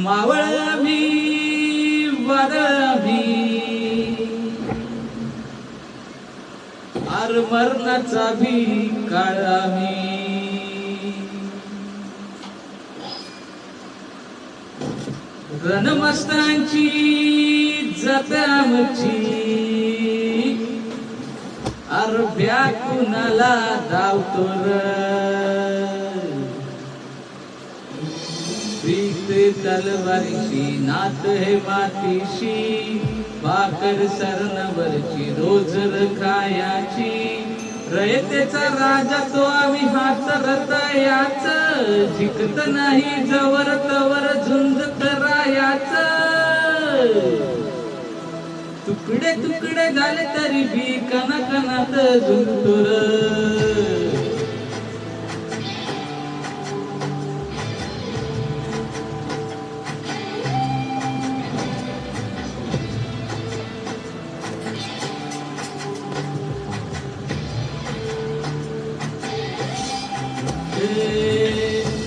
मावळ भी वादळ भी आर मरणाचा भी काळा मी रणमस्तांची जात आमची आर कुणाला धावतो प्रीत तलवारीशी नात हे मातीशी भाकर सरणावरची रोज खायाची रयतेचा राजा तो आम्ही हाच रतायाच जिकत नाही जवर तवर झुंजत रायाच तुकडे तुकडे झाले तरी भी कणाकणात झुंतुर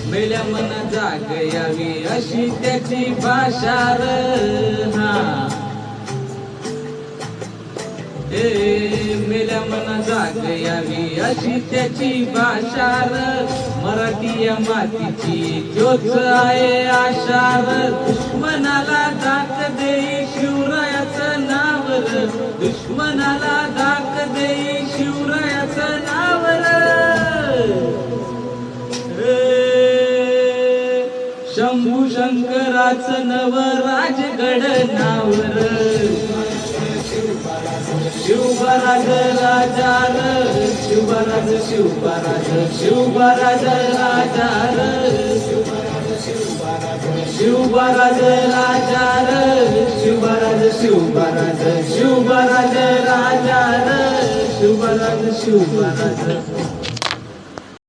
मेल्या मना जाग यावी अशी त्याची भाषा मेल्या मना जाग यावी अशी त्याची भाषा मराठी या मातीची ज्योत आहे आशार दुश्मनाला दाख देई शिवरायाचं नावर दुश्मनाला दाख देई शिवरायाचं नावर शंभू शंकराचं नव राजगड नावर शिवबराज राजार शिवबराज शिवबराज शिवबराज राजार शिवबराज राजार शिवबराज शिवबराज शिवबराज राजार शिवबराज शिवबराज